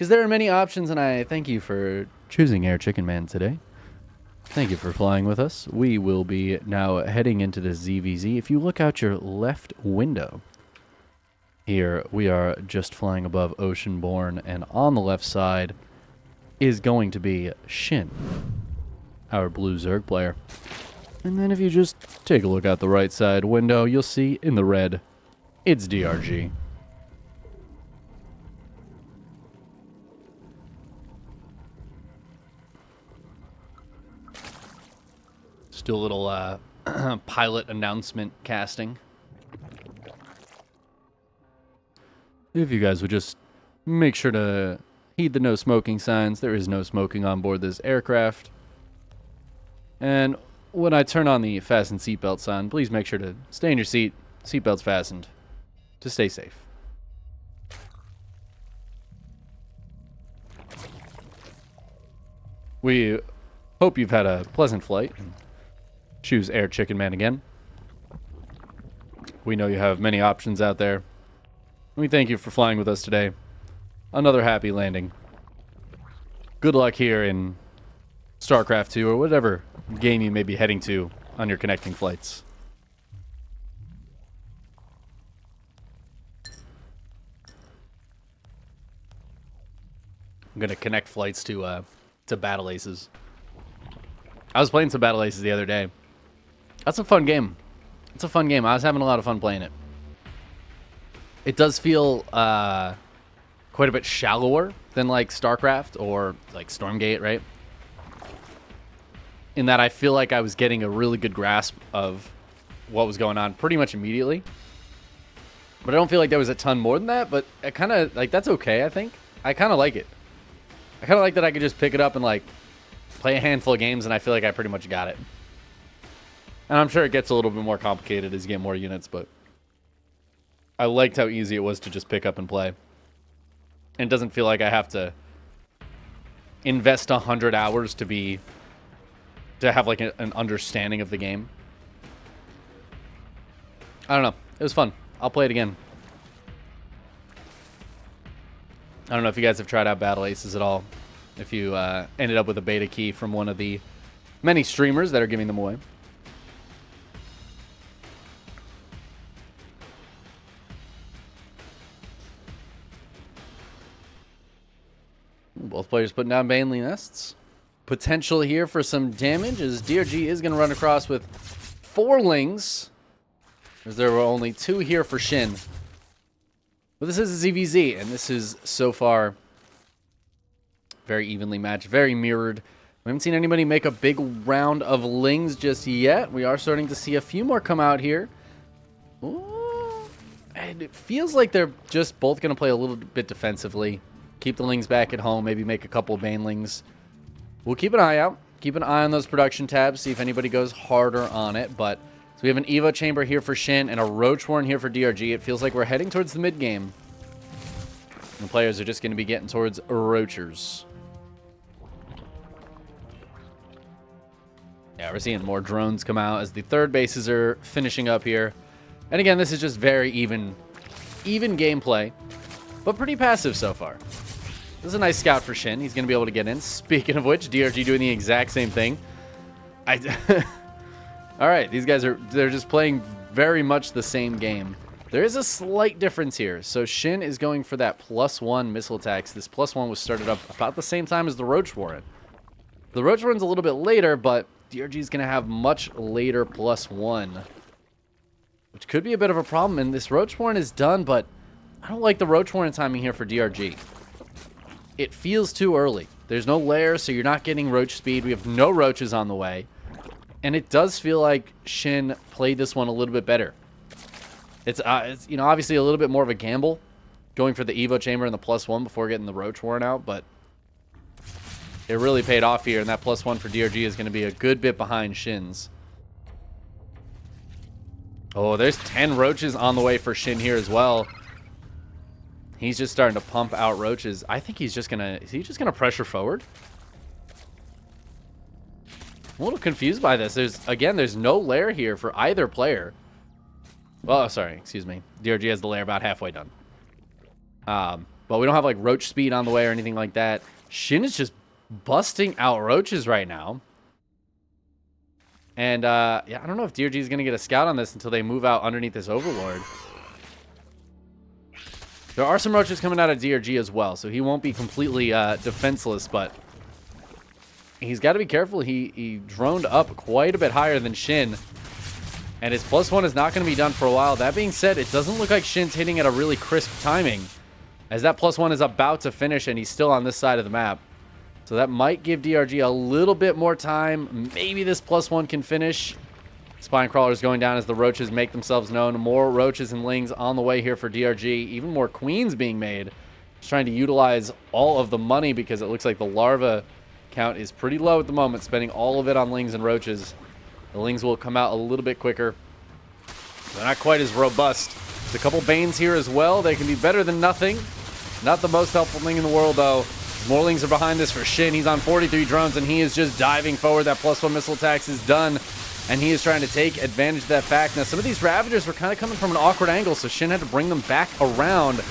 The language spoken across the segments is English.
because there are many options, and I thank you for choosing Air Chickenman today. Thank you for flying with us. We will be now heading into the ZVZ. If you look out your left window, here we are just flying above Oceanborn, and on the left side is going to be Shin, our blue Zerg player. And then if you just take a look out the right side window, you'll see in the red, it's DRG. Just do a little pilot announcement casting. If you guys would just make sure to heed the no smoking signs. There is no smoking on board this aircraft. And when I turn on the fasten seatbelt sign, please make sure to stay in your seat. Seatbelt's fastened to stay safe. We hope you've had a pleasant flight. Choose Air Chickenman again. We know you have many options out there. We thank you for flying with us today. Another happy landing. Good luck here in StarCraft 2 or whatever game you may be heading to on your connecting flights. I'm gonna connect flights to Battle Aces. I was playing some Battle Aces the other day. That's a fun game. It's a fun game. I was having a lot of fun playing it. It does feel quite a bit shallower than like StarCraft or like Stormgate, right? In that I feel like I was getting a really good grasp of what was going on pretty much immediately. But I don't feel like there was a ton more than that, but I kind of, like, that's okay, I think. I kind of like it. I kind of like that I could just pick it up and, like, play a handful of games, and I feel like I pretty much got it. And I'm sure it gets a little bit more complicated as you get more units, but I liked how easy it was to just pick up and play. And it doesn't feel like I have to invest 100 hours to have like an understanding of the game. I don't know. It was fun. I'll play it again. I don't know if you guys have tried out Battle Aces at all. If you ended up with a beta key from one of the many streamers that are giving them away. Both players putting down Baneley nests. Potential here for some damage as DRG is going to run across with 4 lings. As there were only 2 here for Shin. But this is a ZVZ, and this is so far very evenly matched, very mirrored. We haven't seen anybody make a big round of lings just yet. We are starting to see a few more come out here. Ooh. And it feels like they're just both going to play a little bit defensively. Keep the lings back at home, maybe make a couple of banelings. We'll keep an eye out. Keep an eye on those production tabs, see if anybody goes harder on it. But so we have an Evo chamber here for Shin and a Roach Warren here for DRG. It feels like we're heading towards the mid game. The players are just going to be getting towards Roachers. Yeah, we're seeing more drones come out as the third bases are finishing up here. And again, this is just very even gameplay, but pretty passive so far. This is a nice scout for Shin. He's going to be able to get in. Speaking of which, DRG doing the exact same thing. All right, these guys they're just playing very much the same game. There is a slight difference here. So Shin is going for that +1 missile attacks. This +1 was started up about the same time as the Roach Warren. The Roach Warren's a little bit later, but DRG is going to have much later +1, which could be a bit of a problem. And this Roach Warren is done, but I don't like the Roach Warren timing here for DRG. It feels too early. There's no lair, so you're not getting roach speed. We have no roaches on the way. And it does feel like Shin played this one a little bit better. It's you know, obviously a little bit more of a gamble going for the Evo chamber and the +1 before getting the Roach Warren out, but it really paid off here, and that +1 for DRG is going to be a good bit behind Shin's. Oh, there's 10 roaches on the way for Shin here as well. He's just starting to pump out roaches. I think he's just gonna... Is he just gonna pressure forward? I'm a little confused by this. There's no lair here for either player. Well, sorry, excuse me. DRG has the lair about halfway done. But But we don't have like roach speed on the way or anything like that. Shin is just busting out roaches right now. And yeah, I don't know if DRG is going to get a scout on this until they move out underneath this Overlord. There are some roaches coming out of DRG as well, so he won't be completely defenseless, but he's got to be careful. He droned up quite a bit higher than Shin, and his +1 is not going to be done for a while. That being said, it doesn't look like Shin's hitting at a really crisp timing, as that +1 is about to finish, and he's still on this side of the map. So that might give DRG a little bit more time. Maybe this +1 can finish. Spine Crawlers going down as the roaches make themselves known. More roaches and lings on the way here for DRG. Even more queens being made. Just trying to utilize all of the money because it looks like the larva count is pretty low at the moment. Spending all of it on lings and roaches. The lings will come out a little bit quicker. They're not quite as robust. There's a couple Banes here as well. They can be better than nothing. Not the most helpful thing in the world, though. More lings are behind this for Shin. He's on 43 drones, and he is just diving forward. That +1 missile attacks is done, and he is trying to take advantage of that fact. Now, some of these Ravagers were kind of coming from an awkward angle, so Shin had to bring them back around.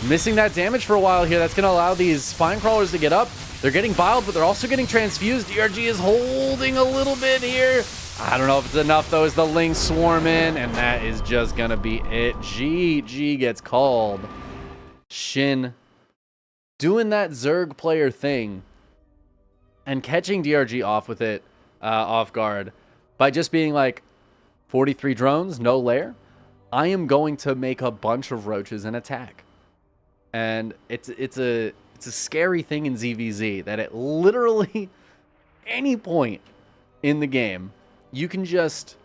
Missing that damage for a while here. That's going to allow these Spine Crawlers to get up. They're getting biled, but they're also getting transfused. DRG is holding a little bit here. I don't know if it's enough, though, as the lings swarm in, and that is just going to be it. GG gets called. Shin doing that Zerg player thing and catching DRG off with it off guard by just being like 43 drones, no lair. I am going to make a bunch of roaches and attack. And it's a scary thing in ZVZ that at literally any point in the game you can just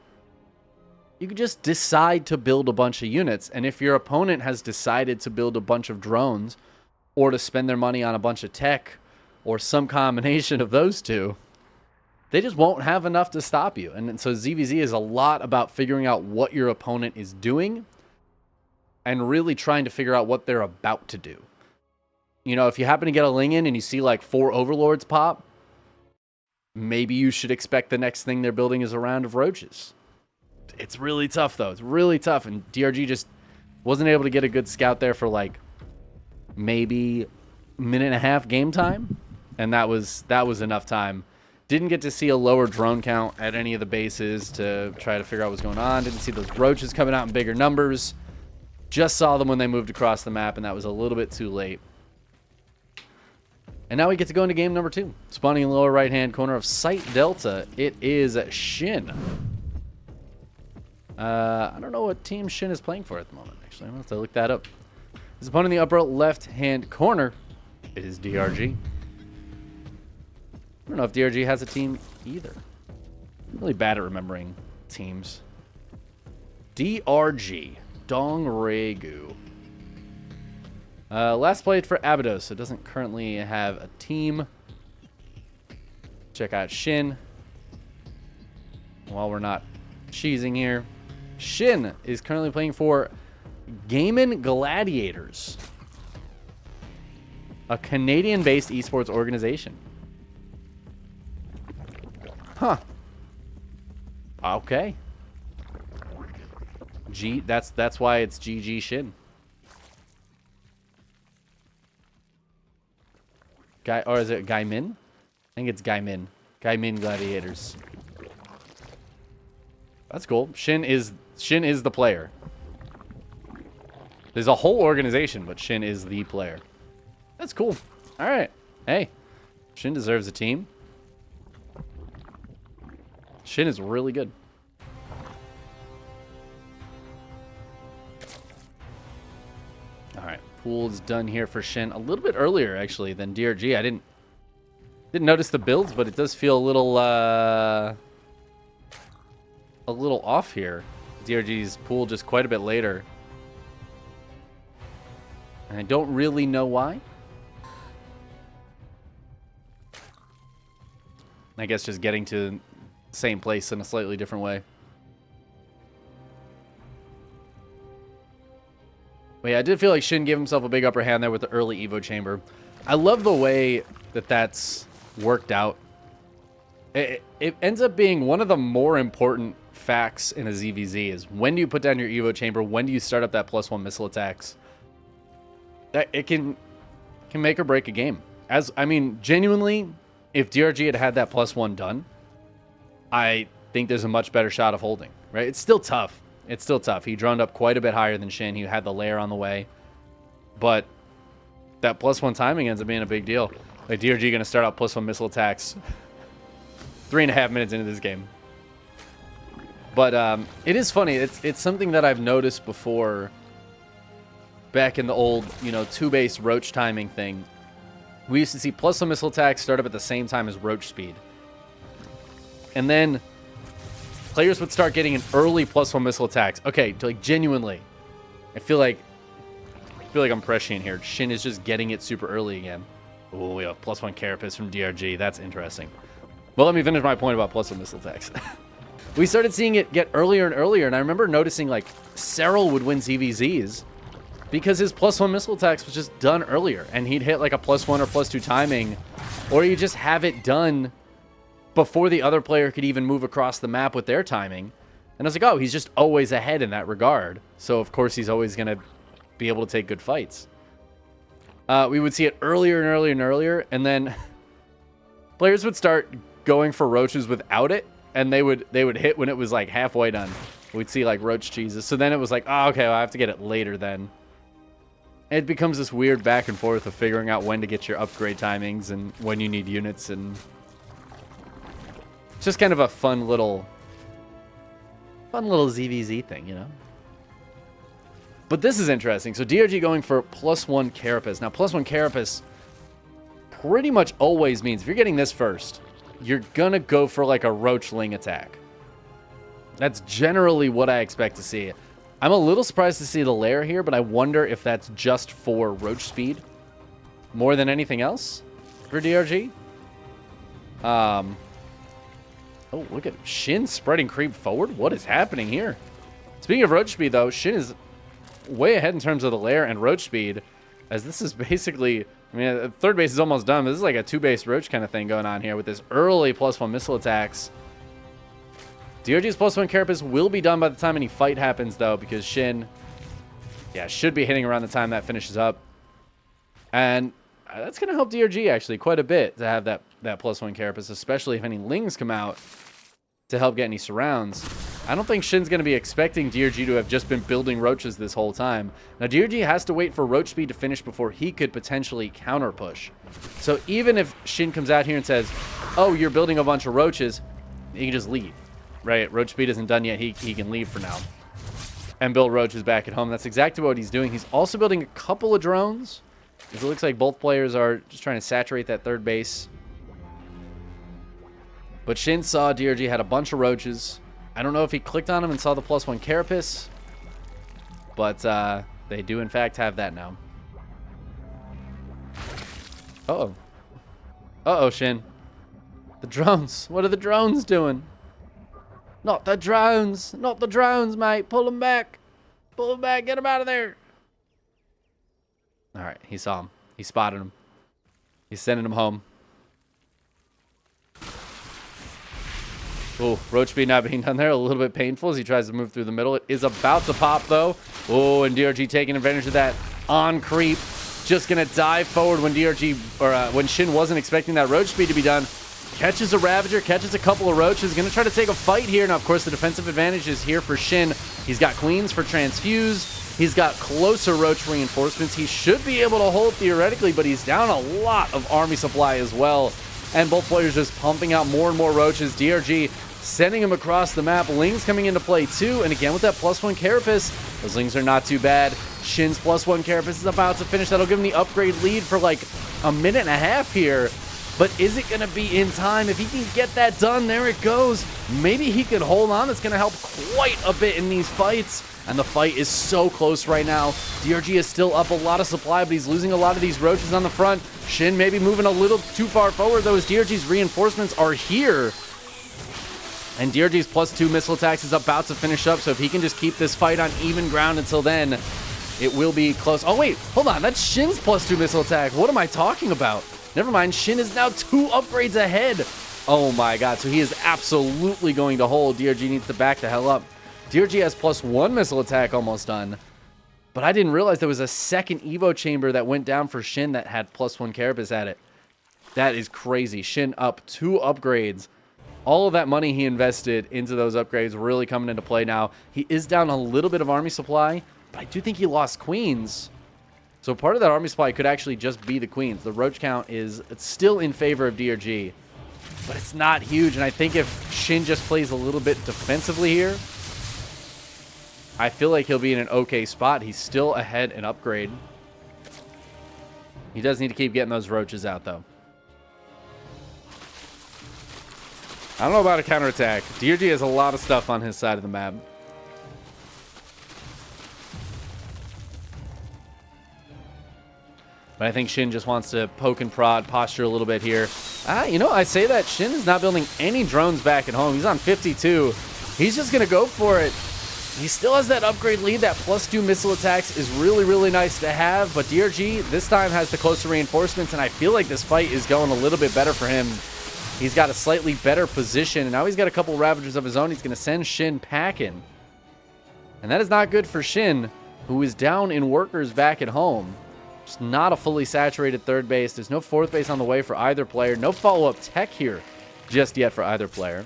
decide to build a bunch of units, and if your opponent has decided to build a bunch of drones or to spend their money on a bunch of tech, or some combination of those two, they just won't have enough to stop you. And so ZVZ is a lot about figuring out what your opponent is doing and really trying to figure out what they're about to do. You know, if you happen to get a Ling in and you see like 4 Overlords pop, maybe you should expect the next thing they're building is a round of roaches. It's really tough, though. It's really tough, and DRG just wasn't able to get a good scout there for like maybe a minute and a half game time, and that was enough time. Didn't get to see a lower drone count at any of the bases to try to figure out what's going on. Didn't see those roaches coming out in bigger numbers. Just saw them when they moved across the map, and that was a little bit too late. And now we get to go into game number 2. Spawning in the lower right-hand corner of Site Delta, it is Shin. I don't know what team Shin is playing for at the moment, actually. I'm going to have to look that up. His opponent in the upper left-hand corner, it is DRG. I don't know if DRG has a team either. I'm really bad at remembering teams. DRG, Dongregu. Last played for Abydos, so it doesn't currently have a team. Check out Shin. While we're not cheesing here, Shin is currently playing for Gaiman Gladiators, a Canadian-based esports organization. Huh. Okay. That's why it's GG Shin. Or is it Gaimin? I think it's Gaimin. Gaimin Gladiators. That's cool. Shin is the player. There's a whole organization, but Shin is the player. That's cool. All right. Hey, Shin deserves a team. Shin is really good. All right, pool's done here for Shin. A little bit earlier, actually, than DRG. I didn't notice the builds, but it does feel a little off here. DRG's pool just quite a bit later. And I don't really know why. I guess just getting to the same place in a slightly different way. But yeah, I did feel like Shin gave himself a big upper hand there with the early Evo Chamber. I love the way that that's worked out. It ends up being one of the more important facts in a ZVZ is when do you put down your Evo Chamber? When do you start up that +1 missile attacks? It can can make or break a game. I mean, genuinely, if DRG had had that +1 done, I think there's a much better shot of holding, right? It's still tough. It's still tough. He droned up quite a bit higher than Shin. He had the lair on the way. But that +1 timing ends up being a big deal. Like, DRG going to start out +1 missile attacks 3.5 minutes into this game. But it is funny. It's something that I've noticed before back in the old, 2-base Roach timing thing. We used to see +1 missile attacks start up at the same time as Roach speed. And then players would start getting an early +1 missile attacks. Okay, like genuinely, I feel like I'm prescient here. Shin is just getting it super early again. Oh, we have +1 Carapace from DRG. That's interesting. Well, let me finish my point about +1 missile attacks. We started seeing it get earlier and earlier, and I remember noticing like Serral would win ZVZs because his +1 missile attacks was just done earlier, and he'd hit like a +1 or +2 timing, or you just have it done before the other player could even move across the map with their timing. And I was like, oh, he's just always ahead in that regard. So, of course, he's always going to be able to take good fights. We would see it earlier and earlier and earlier, and then players would start going for Roaches without it, and they would hit when it was like halfway done. We'd see like Roach cheeses. So then it was like, oh, okay, well, I have to get it later then. It becomes this weird back and forth of figuring out when to get your upgrade timings and when you need units, and it's just kind of a fun little ZVZ thing, But this is interesting. So DRG going for +1 Carapace. Now, +1 Carapace pretty much always means if you're getting this first, you're going to go for like a Roachling attack. That's generally what I expect to see. I'm a little surprised to see the lair here, but I wonder if that's just for Roach speed more than anything else for DRG. Oh, look at Shin spreading creep forward. What is happening here? Speaking of Roach speed, though, Shin is way ahead in terms of the lair and Roach speed, as this is basically, I mean, third base is almost done, but this is like a 2-base Roach kind of thing going on here with this early +1 missile attacks. DRG's +1 Carapace will be done by the time any fight happens, though, because Shin, should be hitting around the time that finishes up. And that's going to help DRG, actually, quite a bit to have that +1 Carapace, especially if any Lings come out to help get any surrounds. I don't think Shin's going to be expecting DRG to have just been building Roaches this whole time. Now, DRG has to wait for Roach speed to finish before he could potentially counter push. So even if Shin comes out here and says, oh, you're building a bunch of Roaches, he can just leave. Right, Roach speed isn't done yet. He can leave for now and build Roaches back at home. That's exactly what he's doing. He's also building a couple of drones, because it looks like both players are just trying to saturate that third base. But Shin saw DRG had a bunch of Roaches. I don't know if he clicked on him and saw the +1 Carapace, but they do in fact have that now. Uh-oh. Uh-oh, Shin. The drones. What are the drones doing? Not the drones. Not the drones, mate. Pull them back. Pull them back. Get them out of there. All right. He saw him. He spotted him. He's sending him home. Oh, Roach speed not being done there. A little bit painful as he tries to move through the middle. It is about to pop, though. Oh, and DRG taking advantage of that on creep. Just going to dive forward when when Shin wasn't expecting that Roach speed to be done. Catches a Ravager, catches a couple of Roaches. Going to try to take a fight here. Now, of course, the defensive advantage is here for Shin. He's got Queens for Transfuse. He's got closer Roach reinforcements. He should be able to hold theoretically, but he's down a lot of army supply as well. And both players just pumping out more and more Roaches. DRG sending him across the map. Lings coming into play too. And again with that +1 Carapace, those Lings are not too bad. Shin's +1 Carapace is about to finish. That'll give him the upgrade lead for like a minute and a half here. But is it going to be in time? If he can get that done, there it goes. Maybe he can hold on. That's going to help quite a bit in these fights. And the fight is so close right now. DRG is still up a lot of supply, but he's losing a lot of these Roaches on the front. Shin maybe moving a little too far forward, though, as DRG's reinforcements are here. And DRG's +2 missile attacks is about to finish up, so if he can just keep this fight on even ground until then, it will be close. Oh, wait, hold on. That's Shin's +2 missile attack. What am I talking about? Never mind, Shin is now 2 upgrades ahead. Oh my god, so he is absolutely going to hold. DRG needs to back the hell up. DRG has +1 missile attack almost done. But I didn't realize there was a second Evo chamber that went down for Shin that had +1 carapace at it. That is crazy. Shin up 2 upgrades. All of that money he invested into those upgrades really coming into play now. He is down a little bit of army supply, but I do think he lost queens. So part of that army supply could actually just be the queens. The roach count is still in favor of DRG, but it's not huge. And I think if Shin just plays a little bit defensively here, I feel like he'll be in an okay spot. He's still ahead in upgrade. He does need to keep getting those roaches out, though. I don't know about a counterattack. DRG has a lot of stuff on his side of the map. But I think Shin just wants to poke and prod, posture a little bit here. You know, I say that Shin is not building any drones back at home. He's on 52. He's just going to go for it. He still has that upgrade lead. That +2 missile attacks is really, really nice to have. But DRG this time has the closer reinforcements, and I feel like this fight is going a little bit better for him. He's got a slightly better position, and now he's got a couple Ravagers of his own. He's going to send Shin packing. And that is not good for Shin, who is down in workers back at home. Just not a fully saturated third base. There's no fourth base on the way for either player. No follow-up tech here just yet for either player.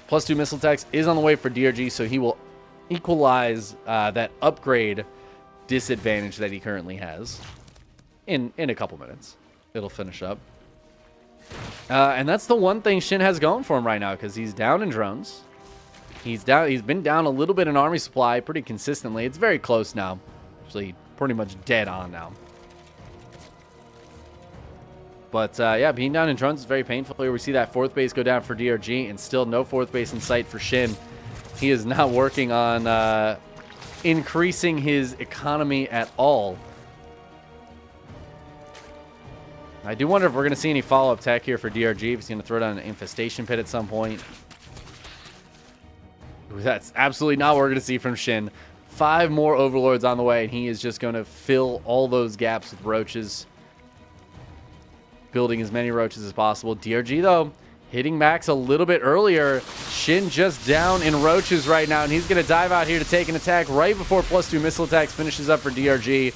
+2 missile attacks is on the way for DRG, so he will equalize that upgrade disadvantage that he currently has in a couple minutes. It'll finish up. And that's the one thing Shin has going for him right now, because he's down in drones. He's been down a little bit in army supply pretty consistently. It's very close now. Actually, pretty much dead on now. But yeah, being down in drones is very painful here. We see that fourth base go down for DRG, and still no fourth base in sight for Shin. He is not working on increasing his economy at all. I do wonder if we're going to see any follow-up tech here for DRG, if he's going to throw down an infestation pit at some point. That's absolutely not what we're going to see from Shin. 5 more overlords on the way, and he is just going to fill all those gaps with roaches. Building as many roaches as possible. DRG, though, hitting max a little bit earlier. Shin just down in roaches right now, and he's going to dive out here to take an attack right before +2 missile attacks finishes up for DRG.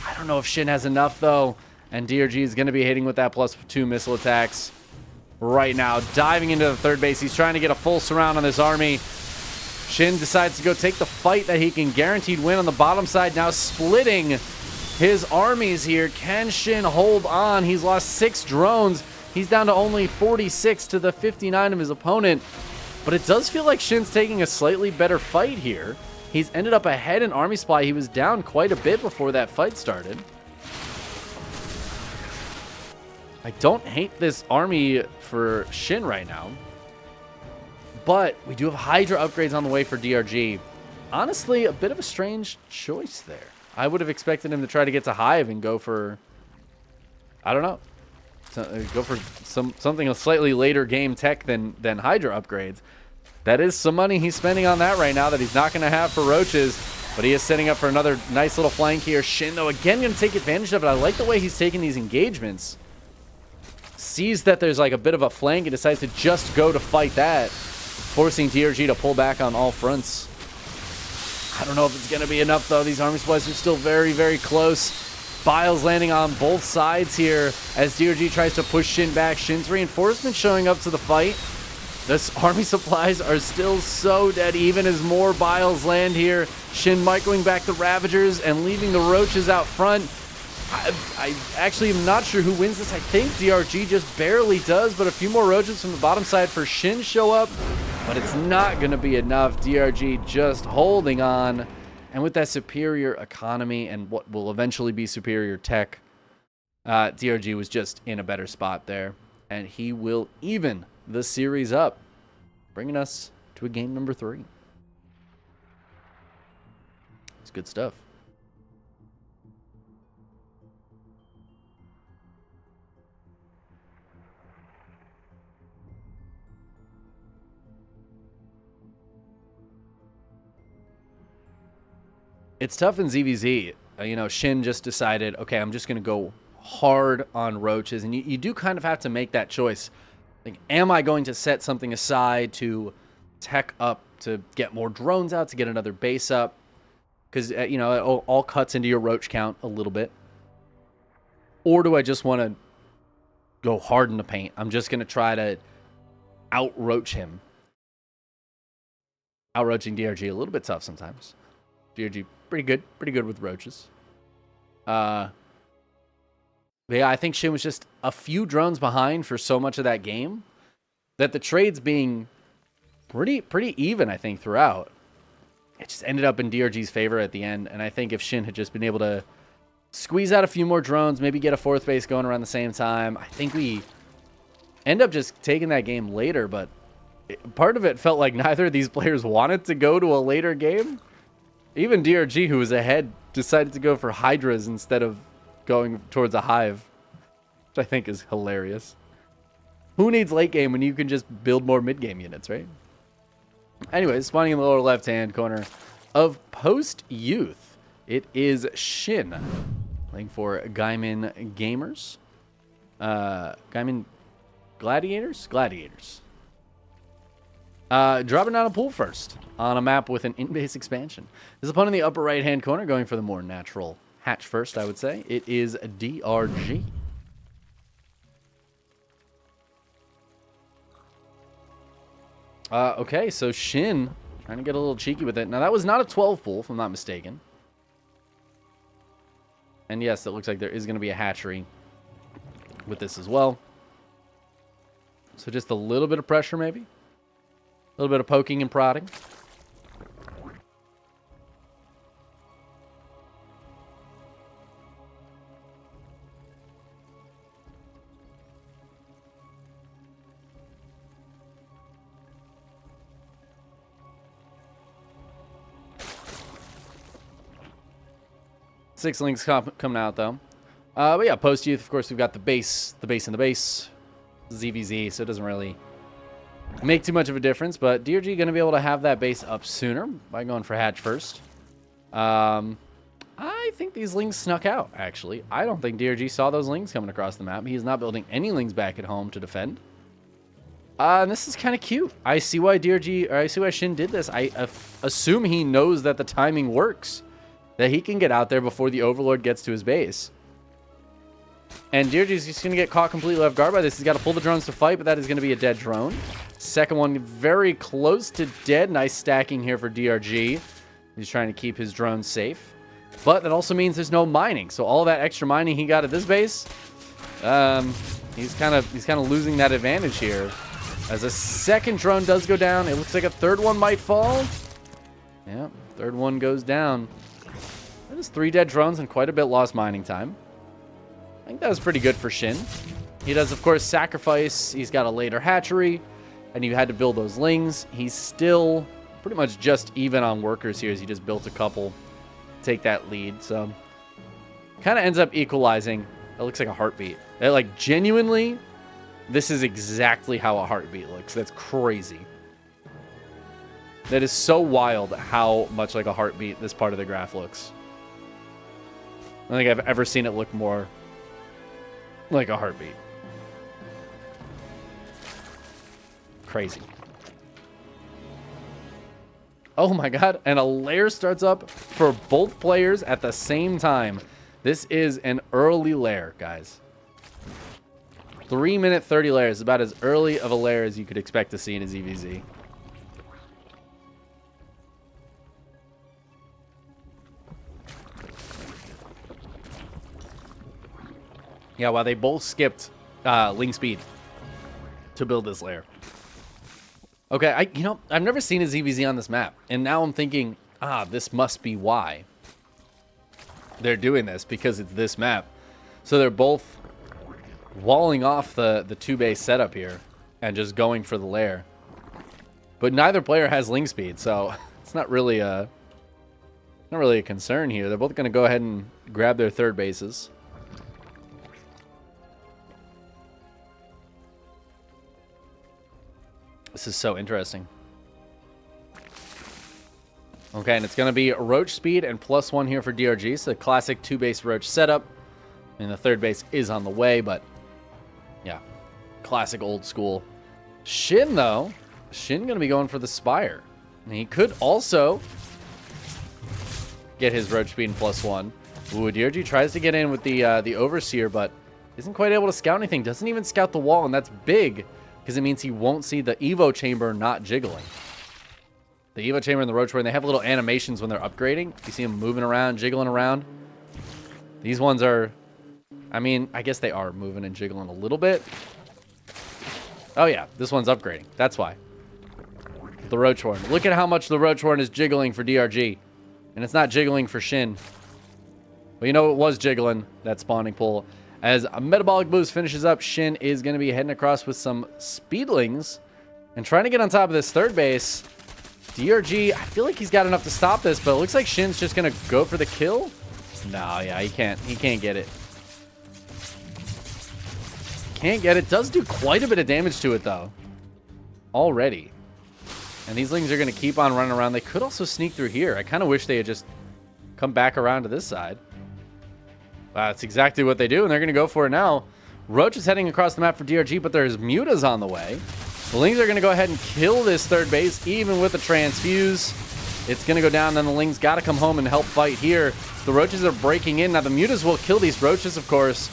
I don't know if Shin has enough, though, and DRG is going to be hitting with that +2 missile attacks right now. Diving into the third base. He's trying to get a full surround on this army. Shin decides to go take the fight that he can guaranteed win on the bottom side. Now splitting his armies here. Can Shin hold on? He's lost 6 drones. He's down to only 46 to the 59 of his opponent. But it does feel like Shin's taking a slightly better fight here. He's ended up ahead in army supply. He was down quite a bit before that fight started. I don't hate this army for Shin right now. But we do have Hydra upgrades on the way for DRG. Honestly, a bit of a strange choice there. I would have expected him to try to get to Hive and go for, I don't know, go for something a slightly later game tech than Hydra upgrades. That is some money he's spending on that right now that he's not going to have for roaches. But he is setting up for another nice little flank here. Shin, though, again, going to take advantage of it. I like the way he's taking these engagements. Sees that there's like a bit of a flank and decides to just go to fight that, forcing DRG to pull back on all fronts. I don't know if it's going to be enough, though. These army supplies are still very, very close. Biles landing on both sides here as DRG tries to push Shin back. Shin's reinforcements showing up to the fight. This army supplies are still so dead even as more Biles land here. Shin microing back the Ravagers and leaving the Roaches out front. I actually am not sure who wins this. I think DRG just barely does, but a few more Roaches from the bottom side for Shin show up. But it's not going to be enough. DRG just holding on. And with that superior economy and what will eventually be superior tech, DRG was just in a better spot there. And he will even the series up, bringing us to a game number 3. It's good stuff. It's tough in ZVZ. You know, Shin just decided, okay, I'm just going to go hard on roaches. And you do kind of have to make that choice. Like, am I going to set something aside to tech up to get more drones out, to get another base up. Because, you know, it all cuts into your roach count a little bit. Or do I just want to go hard in the paint? I'm just going to try to out-roach him. Out-roaching DRG, a little bit tough sometimes. DRG, pretty good with roaches. But yeah, I think Shin was just a few drones behind for so much of that game that the trades being pretty even, I think, throughout. It just ended up in DRG's favor at the end, and I think if Shin had just been able to squeeze out a few more drones, maybe get a fourth base going around the same time, I think we end up just taking that game later, but part of it felt like neither of these players wanted to go to a later game. Even DRG, who was ahead, decided to go for Hydras instead of going towards a Hive, which I think is hilarious. Who needs late game when you can just build more mid game units, right? Anyways, spawning in the lower left-hand corner of Post Youth, it is Shin playing for Gaimin Gamers. Gaimin Gladiators? Gladiators. Dropping down a pool first on a map with an in-base expansion. His opponent in the upper right-hand corner going for the more natural hatch first, I would say. It is DRG. Okay, so Shin trying to get a little cheeky with it. Now, that was not a 12 pool, if I'm not mistaken. And yes, it looks like there is going to be a hatchery with this as well. So just a little bit of pressure, maybe. A little bit of poking and prodding. Six links coming out, though. But yeah, post-youth, of course, we've got the base, and the base. ZVZ, so it doesn't really make too much of a difference. But DRG going to be able to have that base up sooner by going for hatch first. I think these lings snuck out, actually. I don't think DRG saw those lings coming across the map. He is not building any lings back at home to defend. And this is kind of cute. I see why I see why Shin did this. I assume he knows that the timing works. That he can get out there before the Overlord gets to his base. And DRG's just going to get caught completely off guard by this. He's got to pull the drones to fight, but that is going to be a dead drone. Second one very close to dead. Nice stacking here for DRG. He's trying to keep his drones safe. But that also means there's no mining. So all that extra mining he got at this base, he's kind of losing that advantage here. As a second drone does go down, it looks like a third one might fall. Yeah, third one goes down. That is 3 dead drones and quite a bit lost mining time. I think that was pretty good for Shin. He does, of course, sacrifice. He's got a later hatchery, and you had to build those lings. He's still pretty much just even on workers here as he just built a couple. Take that lead. So, kind of ends up equalizing. It looks like a heartbeat. Like, genuinely, this is exactly how a heartbeat looks. That's crazy. That is so wild how much like a heartbeat this part of the graph looks. I don't think I've ever seen it look more like a heartbeat. Crazy. Oh my god, and a lair starts up for both players at the same time. This is an early lair, guys. 3-minute 30 lair is about as early of a lair as you could expect to see in a ZVZ. Yeah, while they both skipped ling speed to build this lair. Okay, I've never seen a ZVZ on this map, and now I'm thinking, this must be why they're doing this, because it's this map. So they're both walling off the 2-base setup here and just going for the lair. But neither player has ling speed, so it's not really a concern here. They're both going to go ahead and grab their third bases. This is so interesting. Okay, and it's going to be Roach speed and +1 here for DRG. So the classic 2-base Roach setup. And the third base is on the way, but yeah, classic old school. Shin, though. Shin going to be going for the Spire. And he could also get his roach speed in +1. Ooh, DRG tries to get in with the Overseer, but isn't quite able to scout anything. Doesn't even scout the wall, and that's big because it means he won't see the Evo chamber not jiggling. The Evo chamber and the roach warren, they have little animations when they're upgrading. You see them moving around, jiggling around. These ones are, I mean, I guess they are moving and jiggling a little bit. Oh yeah, this one's upgrading. That's why. The roach warren. Look at how much the roach warren is jiggling for DRG. And it's not jiggling for Shin. Well, you know it was jiggling, that spawning pool. As a Metabolic Boost finishes up, Shin is going to be heading across with some Speedlings and trying to get on top of this third base. DRG, I feel like he's got enough to stop this, but it looks like Shin's just going to go for the kill. No, yeah, he can't. He can't get it. Can't get it. Does do quite a bit of damage to it, though. Already. And these Lings are going to keep on running around. They could also sneak through here. I kind of wish they had just come back around to this side. That's exactly what they do, and they're going to go for it now. Roach is heading across the map for DRG, but there's Mutas on the way. The Lings are going to go ahead and kill this third base, even with a transfuse. It's going to go down, then the Lings got to come home and help fight here. The Roaches are breaking in. Now, the Mutas will kill these Roaches, of course,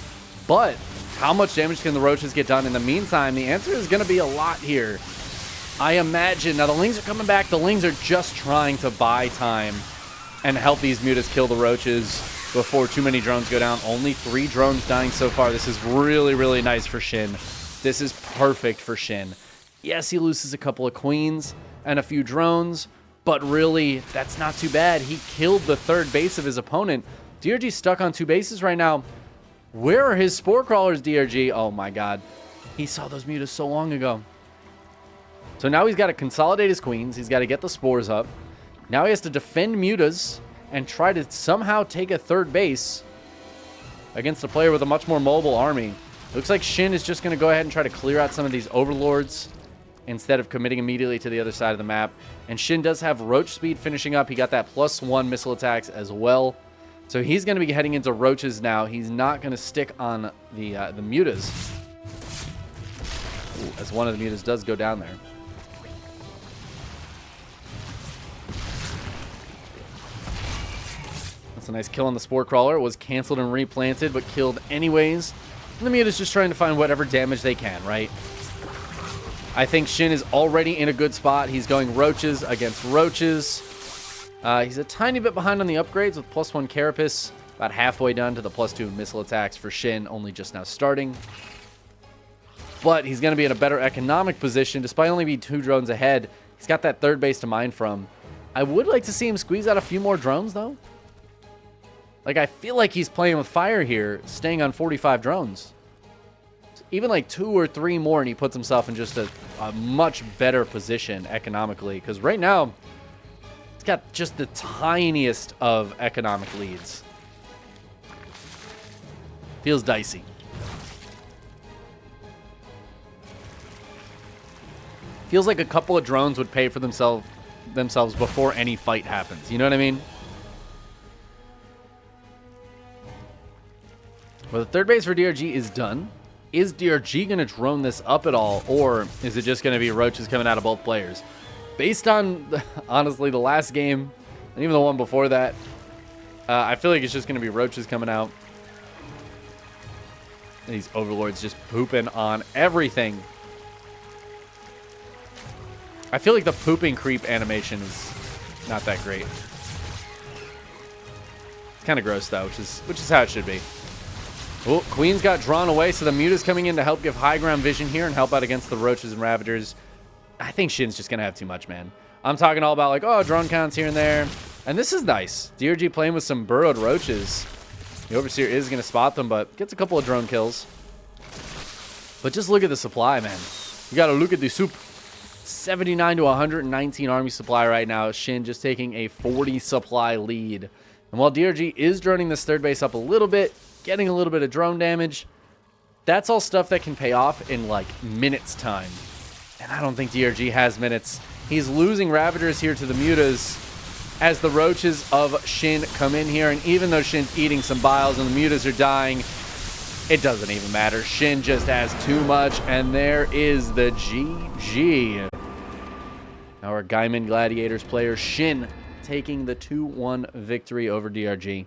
but how much damage can the Roaches get done in the meantime? The answer is going to be a lot here. I imagine. Now, the Lings are coming back. The Lings are just trying to buy time and help these Mutas kill the Roaches before too many drones go down. Only 3 drones dying so far. This is really, really nice for Shin. This is perfect for Shin. Yes, he loses a couple of queens and a few drones, but really, that's not too bad. He killed the third base of his opponent. DRG's stuck on 2 bases right now. Where are his Spore Crawlers, DRG? Oh my god. He saw those Mutas so long ago. So now he's got to consolidate his queens. He's got to get the spores up. Now he has to defend Mutas and try to somehow take a third base against a player with a much more mobile army. Looks like Shin is just going to go ahead and try to clear out some of these Overlords instead of committing immediately to the other side of the map. And Shin does have Roach speed finishing up. He got that +1 missile attacks as well. So he's going to be heading into Roaches now. He's not going to stick on the Mutas. Ooh, as one of the Mutas does go down there. That's a nice kill on the Spore Crawler. It was canceled and replanted, but killed anyways. And the Muta's just trying to find whatever damage they can, right? I think Shin is already in a good spot. He's going Roaches against Roaches. He's a tiny bit behind on the upgrades with +1 Carapace. About halfway done to the +2 missile attacks for Shin, only just now starting. But he's going to be in a better economic position, despite only being 2 drones ahead. He's got that third base to mine from. I would like to see him squeeze out a few more drones, though. Like, I feel like he's playing with fire here, staying on 45 drones. Even like 2 or 3 more, and he puts himself in just a much better position economically. Because right now, he's got just the tiniest of economic leads. Feels dicey. Feels like a couple of drones would pay for themselves before any fight happens. You know what I mean? Well, the third base for DRG is done. Is DRG going to drone this up at all, or is it just going to be Roaches coming out of both players? Based on, honestly, the last game, and even the one before that, I feel like it's just going to be Roaches coming out. And these Overlords just pooping on everything. I feel like the pooping creep animation is not that great. It's kind of gross, though, which is how it should be. Oh, Queen's got drawn away, so the Muta's coming in to help give high ground vision here and help out against the Roaches and Ravagers. I think Shin's just going to have too much, man. I'm talking all about, like, oh, drone counts here and there. And this is nice. DRG playing with some burrowed Roaches. The Overseer is going to spot them, but gets a couple of drone kills. But just look at the supply, man. You got to look at the soup. 79 to 119 army supply right now. Shin just taking a 40 supply lead. And while DRG is droning this third base up a little bit, getting a little bit of drone damage, that's all stuff that can pay off in like minutes time. And I don't think DRG has minutes. He's losing Ravagers here to the Mutas as the Roaches of Shin come in here. And even though Shin's eating some biles and the Mutas are dying, it doesn't even matter. Shin just has too much, and there is the GG. our Gaiman Gladiators player, Shin, taking the 2-1 victory over DRG.